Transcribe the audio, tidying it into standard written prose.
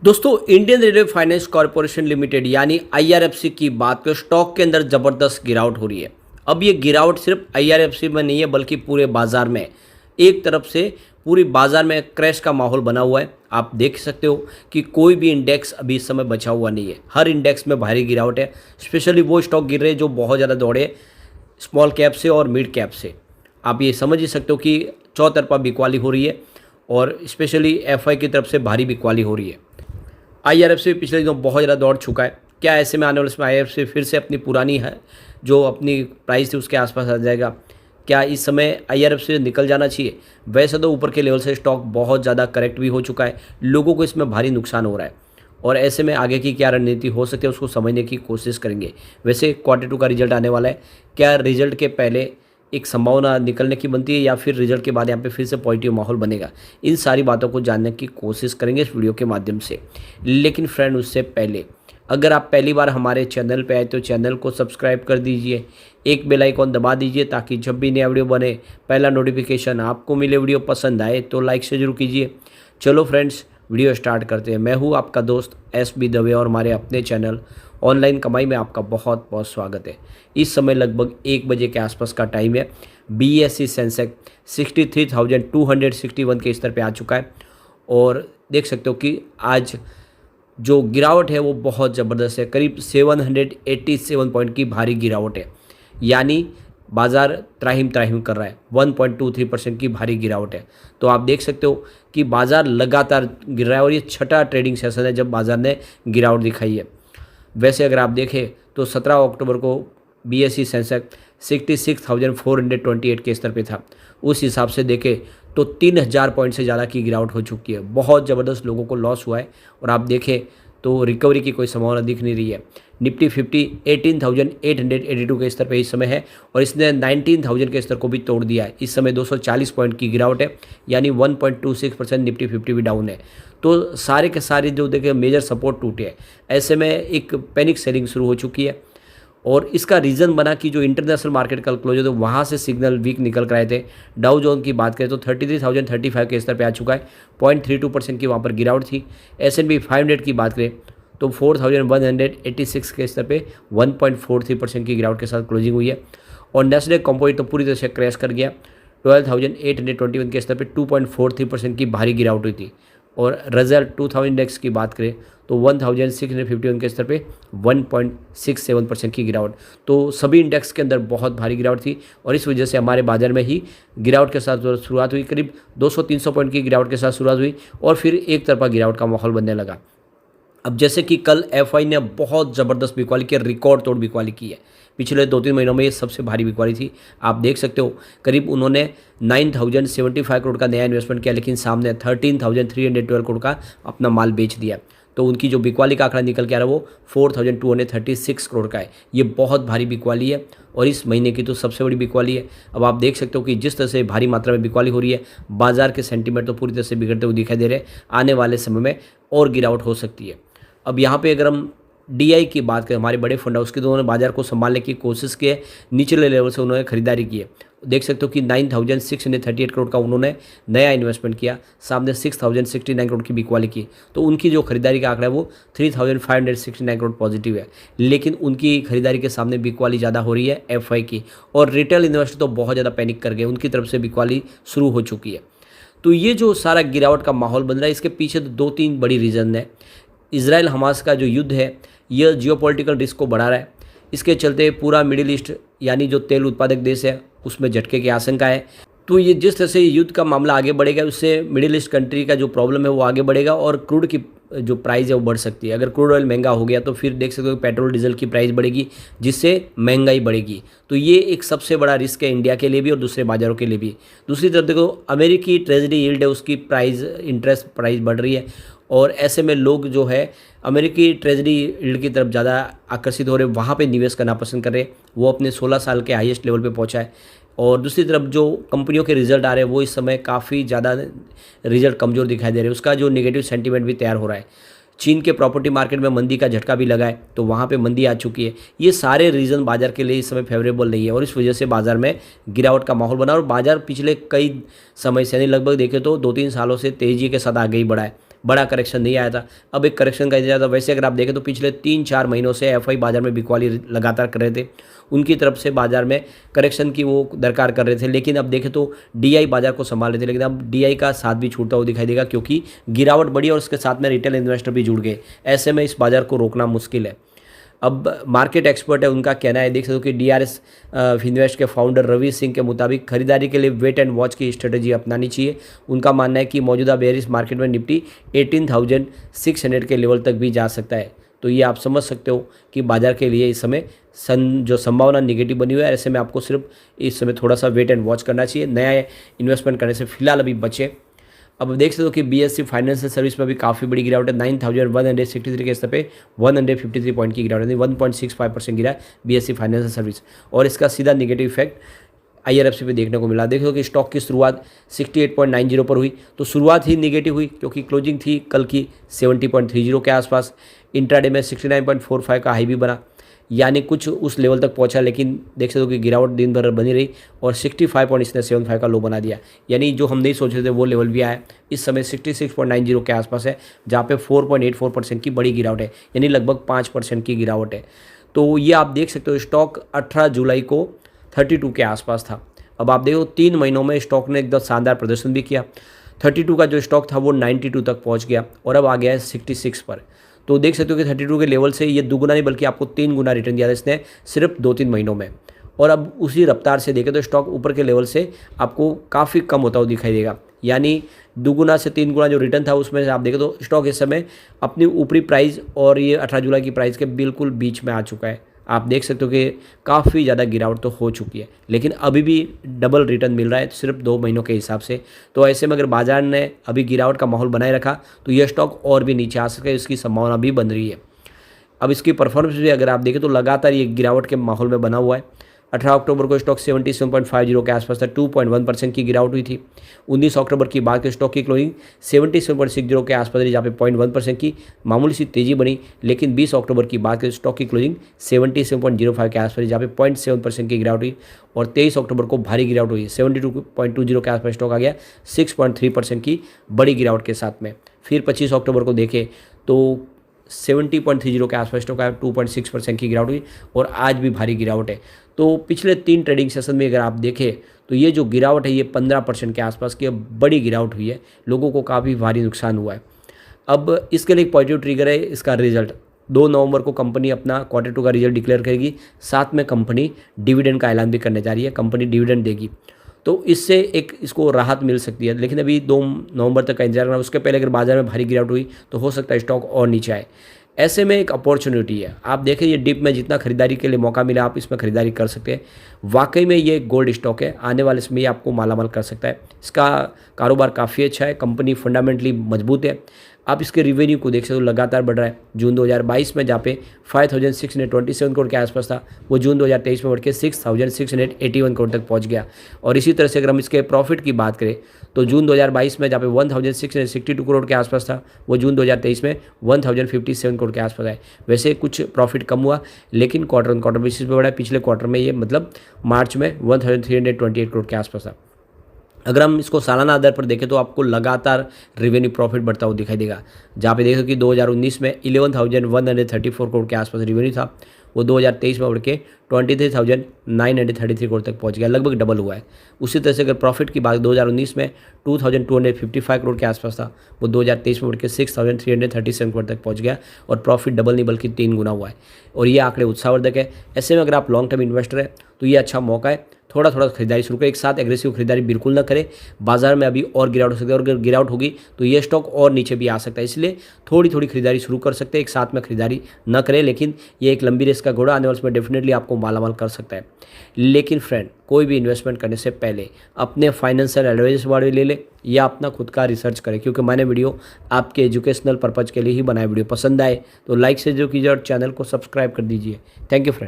दोस्तों Indian railway finance corporation limited यानी IRFC की बात करें, स्टॉक के अंदर ज़बरदस्त गिरावट हो रही है। अब ये गिरावट सिर्फ आईआरएफसी में नहीं है बल्कि पूरे बाजार में एक तरफ से पूरी बाजार में क्रैश का माहौल बना हुआ है। आप देख सकते हो कि कोई भी इंडेक्स अभी इस समय बचा हुआ नहीं है, हर इंडेक्स में भारी गिरावट है। स्पेशली वो स्टॉक गिर रहे हैं जो बहुत ज़्यादा दौड़े स्मॉल कैप से और मिड कैप से। आप ये समझ ही सकते हो कि चौतरफा बिकवाली हो रही है और स्पेशली एफआई की तरफ से भारी बिकवाली हो रही है। आईआरएफसी पिछले दिनों बहुत ज़्यादा दौड़ चुका है। क्या ऐसे में आने वाले समय आईआरएफसी फिर से अपनी पुरानी है जो अपनी प्राइस थी उसके आसपास आ जाएगा? क्या इस समय आईआरएफसी से निकल जाना चाहिए? वैसे तो ऊपर के लेवल से स्टॉक बहुत ज़्यादा करेक्ट भी हो चुका है, लोगों को इसमें भारी नुकसान हो रहा है और ऐसे में आगे की क्या रणनीति हो सकती है उसको समझने की कोशिश करेंगे। वैसे क्वार्टर 2 का रिजल्ट आने वाला है, क्या रिजल्ट के पहले एक संभावना निकलने की बनती है या फिर रिजल्ट के बाद यहाँ पे फिर से पॉजिटिव माहौल बनेगा? इन सारी बातों को जानने की कोशिश करेंगे इस वीडियो के माध्यम से। लेकिन फ्रेंड, उससे पहले अगर आप पहली बार हमारे चैनल पे आए तो चैनल को सब्सक्राइब कर दीजिए, एक बेल आइकॉन दबा दीजिए ताकि जब भी नया वीडियो बने पहला नोटिफिकेशन आपको मिले। वीडियो पसंद आए तो लाइक से जरूर कीजिए। चलो फ्रेंड्स, वीडियो स्टार्ट करते हैं। मैं हूँ आपका दोस्त एस.बी. दवे और हमारे अपने चैनल ऑनलाइन कमाई में आपका बहुत बहुत स्वागत है। इस समय लगभग 1 बजे के आसपास का टाइम है। बीएसई सेंसेक्स 63,261 के स्तर पे आ चुका है और देख सकते हो कि आज जो गिरावट है वो बहुत ज़बरदस्त है। करीब 787 पॉइंट की भारी गिरावट है, यानी बाजार त्राहिम त्राहिम कर रहा है। 1.23% की भारी गिरावट है। तो आप देख सकते हो कि बाजार लगातार गिर रहा है और ये छठा ट्रेडिंग सेशन है जब बाजार ने गिरावट दिखाई है। वैसे अगर आप देखें तो 17 अक्टूबर को बीएसई सेंसेक्स 66,428 के स्तर पे था। उस हिसाब से देखें तो 3,000 पॉइंट से ज़्यादा की गिरावट हो चुकी है। बहुत ज़बरदस्त लोगों को लॉस हुआ है और आप देखें तो रिकवरी की कोई संभावना दिख नहीं रही है। निफ्टी 50 18,882 के स्तर पे इस समय है और इसने 19,000 के स्तर को भी तोड़ दिया है। इस समय 240 पॉइंट की गिरावट है, यानी 1.26% निफ्टी 50 भी डाउन है। तो सारे के सारे जो देखें मेजर सपोर्ट टूटे हैं। ऐसे में एक पैनिक सेलिंग शुरू हो चुकी है और इसका रीज़न बना कि जो इंटरनेशनल मार्केट कल क्लोज है तो वहाँ से सिग्नल वीक निकल कर आए थे। डाउ जोन की बात करें तो 33,035 के स्तर पे आ चुका है, 0.32% की वहाँ पर गिरावट थी। S&P 500 की बात करें तो 4,186 के स्तर पे 1.43% की गिरावट के साथ क्लोजिंग हुई है और नेस्डैक कंपोजिट तो पूरी तरह से क्रैश कर गया। 12,821 के स्तर पे 2.43% की भारी गिरावट हुई थी और रिजल्ट 2000 इंडेक्स की बात करें तो 1651 के स्तर पे 1.67% की गिरावट। तो सभी इंडेक्स के अंदर बहुत भारी गिरावट थी और इस वजह से हमारे बाजार में ही गिरावट के साथ शुरुआत हुई। करीब 200-300 पॉइंट की गिरावट के साथ शुरुआत हुई और फिर एक तरफा गिरावट का माहौल बनने लगा। अब जैसे कि कल एफआई ने बहुत ज़बरदस्त बिकवाली की, रिकॉर्ड तोड़ बिकवाली की है। पिछले 2-3 महीनों में ये सबसे भारी बिकवाली थी। आप देख सकते हो करीब उन्होंने 9,075 करोड़ का नया इन्वेस्टमेंट किया, लेकिन सामने 13,312 करोड़ का अपना माल बेच दिया। तो उनकी जो बिकवाली का आंकड़ा निकल के आ रहा है वो 4,236 करोड़ का है। ये बहुत भारी बिकवाली है और इस महीने की तो सबसे बड़ी बिकवाली है। अब आप देख सकते हो कि जिस तरह से भारी मात्रा में बिकवाली हो रही है, बाजार के सेंटीमेंट तो पूरी तरह से बिगड़ते हुए दिखाई दे रहे हैं। आने वाले समय में और गिरावट हो सकती है। अब यहाँ पे अगर हम डीआई की बात करें, हमारे बड़े फंड हाउस के, तो उन्होंने बाजार को संभालने की कोशिश की है। निचले लेवल से उन्होंने खरीदारी की है। देख सकते हो कि 9,638 करोड़ का उन्होंने नया इन्वेस्टमेंट किया, सामने 6,069 करोड़ की बिकवाली की। तो उनकी जो खरीदारी का आंकड़ा है वो 3,569 करोड़ पॉजिटिव है, लेकिन उनकी खरीदारी के सामने बिकवाली ज़्यादा हो रही है एफआई की। और रिटेल इन्वेस्टर तो बहुत ज़्यादा पैनिक कर गए, उनकी तरफ से बिकवाली शुरू हो चुकी है। तो ये जो सारा गिरावट का माहौल बन रहा है, इसके पीछे तो 2-3 बड़ी रीज़न है। इजराइल हमास का जो युद्ध है यह जियोपॉलिटिकल रिस्क को बढ़ा रहा है। इसके चलते पूरा मिडिल ईस्ट यानी जो तेल उत्पादक देश है उसमें झटके की आशंका है। तो ये जिस तरह से युद्ध का मामला आगे बढ़ेगा उससे मिडिल ईस्ट कंट्री का जो प्रॉब्लम है वो आगे बढ़ेगा और क्रूड की जो प्राइस है वो बढ़ सकती है। अगर क्रूड ऑयल महंगा हो गया तो फिर देख सकते हो कि पेट्रोल डीजल की प्राइस बढ़ेगी, जिससे महंगाई बढ़ेगी। तो ये एक सबसे बड़ा रिस्क है इंडिया के लिए भी और दूसरे बाजारों के लिए भी। दूसरी तरफ देखो, अमेरिकी ट्रेजरी यील्ड है उसकी प्राइस, इंटरेस्ट प्राइस बढ़ रही है और ऐसे में लोग जो है अमेरिकी ट्रेजरी यील्ड की तरफ ज़्यादा आकर्षित हो रहे, वहाँ पे निवेश करना पसंद कर रहे। वो अपने 16 साल के हाईएस्ट लेवल पे पहुँचा है। और दूसरी तरफ जो कंपनियों के रिजल्ट आ रहे हैं वो इस समय काफ़ी ज़्यादा रिजल्ट कमज़ोर दिखाई दे रहे हैं, उसका जो नेगेटिव सेंटीमेंट भी तैयार हो रहा है। चीन के प्रॉपर्टी मार्केट में मंदी का झटका भी लगा है, तो वहाँ पे मंदी आ चुकी है। ये सारे रीज़न बाजार के लिए इस समय फेवरेबल नहीं है और इस वजह से बाजार में गिरावट का माहौल बना और बाजार पिछले कई समय से यानी लगभग देखें तो 2-3 सालों से तेज़ी के साथ आगे ही बढ़ा है। बड़ा करेक्शन नहीं आया था, अब एक करेक्शन का इंतजार था। वैसे अगर आप देखें तो पिछले 3-4 महीनों से एफआई बाजार में बिकवाली लगातार कर रहे थे, उनकी तरफ से बाजार में करेक्शन की वो दरकार कर रहे थे। लेकिन अब देखें तो डीआई बाजार को संभाल रहे थे, लेकिन अब डीआई का साथ भी छूटता हुआ दिखाई देगा, क्योंकि गिरावट बढ़ी और उसके साथ में रिटेल इन्वेस्टर भी जुड़ गए। ऐसे में इस बाजार को रोकना मुश्किल है। अब मार्केट एक्सपर्ट है, उनका कहना है, देख सकते हो कि डीआरएस फिनवेस्ट के फाउंडर रवि सिंह के मुताबिक खरीदारी के लिए वेट एंड वॉच की स्ट्रेटजी अपनानी चाहिए। उनका मानना है कि मौजूदा बेयरिश मार्केट में निफ्टी 18,600 के लेवल तक भी जा सकता है। तो ये आप समझ सकते हो कि बाजार के लिए इस समय जो संभावना निगेटिव बनी हुई है। ऐसे में आपको सिर्फ इस समय थोड़ा सा वेट एंड वॉच करना चाहिए, नया इन्वेस्टमेंट करने से फिलहाल अभी बचे। अब देख सकते हो कि बीएससी फाइनेंशियल सर्विस में भी काफ़ी बड़ी गिरावट है। 9,163 के स्तर पे 153 पॉइंट की गिरावट है, 1.65% गिरा है बीएससी फाइनेंशियल सर्विस, और इसका सीधा निगेटिव इफेक्ट आईआरएफसी पे देखने को मिला। देखो कि स्टॉक की शुरुआत 68.90 पर हुई, तो शुरुआत ही निगेटिव हुई क्योंकि क्लोजिंग थी कल की 70.30 के आसपास। इंट्राडे में 69.45 का हाई भी बना, यानी कुछ उस लेवल तक पहुंचा, लेकिन देख सकते हो कि गिरावट दिन भर बनी रही और 65.75 का लो बना दिया। यानी जो हम नहीं सोच रहे थे वो लेवल भी आया। इस समय 66.90 के आसपास है, जहाँ पे 4.84% की बड़ी गिरावट है, यानी लगभग 5% की गिरावट है। तो ये आप देख सकते हो स्टॉक 18 जुलाई को 32 के आसपास था। अब आप देखो 3 महीनों में स्टॉक ने एकदम शानदार प्रदर्शन भी किया। 32 का जो स्टॉक था वो 92 तक पहुँच गया और अब आ गया है 66 पर। तो देख सकते हो कि 32 के लेवल से ये दुगुना नहीं बल्कि आपको 3 गुना रिटर्न दिया था इसने सिर्फ 2-3 महीनों में। और अब उसी रफ्तार से देखें तो स्टॉक ऊपर के लेवल से आपको काफ़ी कम होता हुआ दिखाई देगा, यानी दुगुना से 3 गुना जो रिटर्न था उसमें से आप देखें तो स्टॉक इस समय अपनी ऊपरी प्राइस और ये 18 जुलाई की प्राइस के बिल्कुल बीच में आ चुका है। आप देख सकते हो कि काफ़ी ज़्यादा गिरावट तो हो चुकी है, लेकिन अभी भी डबल रिटर्न मिल रहा है सिर्फ 2 महीनों के हिसाब से। तो ऐसे में अगर बाजार ने अभी गिरावट का माहौल बनाए रखा तो यह स्टॉक और भी नीचे आ सके, इसकी संभावना भी बन रही है। अब इसकी परफॉर्मेंस भी अगर आप देखें तो लगातार ये गिरावट के माहौल में बना हुआ है। 18 अक्टूबर को स्टॉक 77.50 के आसपास था, 2.1% की गिरावट हुई थी। 19 अक्टूबर की बात के स्टॉक की क्लोजिंग 77.60 के आसपास रही, जहाँ पे 0.1% की मामूली सी तेजी बनी। लेकिन 20 अक्टूबर की बात के स्टॉक की क्लोजिंग 77.05 के आसपास रही, जहाँ पे 0.7% की गिरावट हुई। और 23 अक्टूबर को भारी गिरावट हुई, 72.20 के आसपास स्टॉक आ गया 6.3% की बड़ी गिरावट के साथ में। फिर 25 अक्टूबर को देखें तो 70.30 के आसपास स्टॉक आया, 2.6% की गिरावट हुई और आज भी भारी गिरावट है। तो पिछले 3 ट्रेडिंग सेशन में अगर आप देखें तो ये जो गिरावट है ये 15% के आसपास की बड़ी गिरावट हुई है, लोगों को काफ़ी भारी नुकसान हुआ है। अब इसके लिए एक पॉजिटिव ट्रिगर है इसका रिजल्ट। 2 नवंबर को कंपनी अपना Q2 का रिजल्ट डिक्लेयर करेगी, साथ में कंपनी डिविडेंड का ऐलान भी करने जा रही है, कंपनी डिविडेंड देगी, तो इससे एक इसको राहत मिल सकती है। लेकिन अभी 2 नवंबर तक का इंतजार करना, उसके पहले अगर बाजार में भारी गिरावट हुई तो हो सकता है स्टॉक और नीचे आए। ऐसे में एक अपॉर्चुनिटी है, आप देखें ये डिप में जितना खरीदारी के लिए मौका मिला आप इसमें खरीदारी कर सकते हैं। वाकई में ये गोल्ड स्टॉक है, आने वाले समय ये आपको मालामाल कर सकता है। इसका कारोबार काफ़ी अच्छा है, कंपनी फंडामेंटली मजबूत है। आप इसके रिवेन्यू को देख सकते हो लगातार बढ़ रहा है। जून 2022 में जहाँ पे 5,627 करोड़ के आसपास था, वो जून 2023 में बढ़ के 6,681 करोड़ तक पहुँच गया। और इसी तरह से अगर हम इसके प्रॉफिट की बात करें तो जून 2022 में जहाँ पे 1,662 करोड़ के आसपास था, वो जून 2023 में 1,057 करोड़ के आसपास है। वैसे कुछ प्रॉफिट कम हुआ, लेकिन क्वार्टर ऑन क्वार्टर बेसिस पे बढ़ा है। पिछले क्वार्टर में ये मतलब मार्च में 1,328 करोड़ के आसपास था। अगर हम इसको सालाना आधार पर देखें तो आपको लगातार रेवेन्यू प्रॉफिट बढ़ता हुआ दिखाई देगा, जहाँ पे देखो कि 2019 में 11,134 करोड़ के आसपास रेवेन्यू था, वो 2023 में बढ़ के 23,933 करोड़ तक पहुंच गया, लगभग डबल हुआ है। उसी तरह से अगर प्रॉफिट की बात 2019 में 2,255 करोड़ के आसपास था, वो 2023 में बढ़ के 6,337 करोड़ तक पहुंच गया और प्रॉफिट डबल नहीं बल्कि 3 गुना हुआ है। और ये आंकड़े उत्साहवर्धक है। ऐसे में अगर आप लॉन्ग टर्म इन्वेस्टर है तो ये अच्छा मौका है, थोड़ा थोड़ा खरीदारी शुरू करें, एक साथ एग्रेसिव खरीदारी बिल्कुल ना करें। बाजार में अभी और गिरावट हो सकती है और अगर गिरावट होगी तो ये स्टॉक और नीचे भी आ सकता है, इसलिए थोड़ी थोड़ी खरीदारी शुरू कर सकते हैं, एक साथ में खरीदारी न करें। लेकिन ये एक लंबी रेस का घोड़ा, आने वाले समय डेफिनेटली आपको मालामाल कर सकता है। लेकिन फ्रेंड, कोई भी इन्वेस्टमेंट करने से पहले अपने फाइनेंशियल एडवाइजर से बारे ले ले या अपना खुद का रिसर्च करें, क्योंकि मैंने वीडियो आपके एजुकेशनल पर्पज़ के लिए ही बनाया। वीडियो पसंद आए तो लाइक से जो कीजिए और चैनल को सब्सक्राइब कर दीजिए। Thank you friend.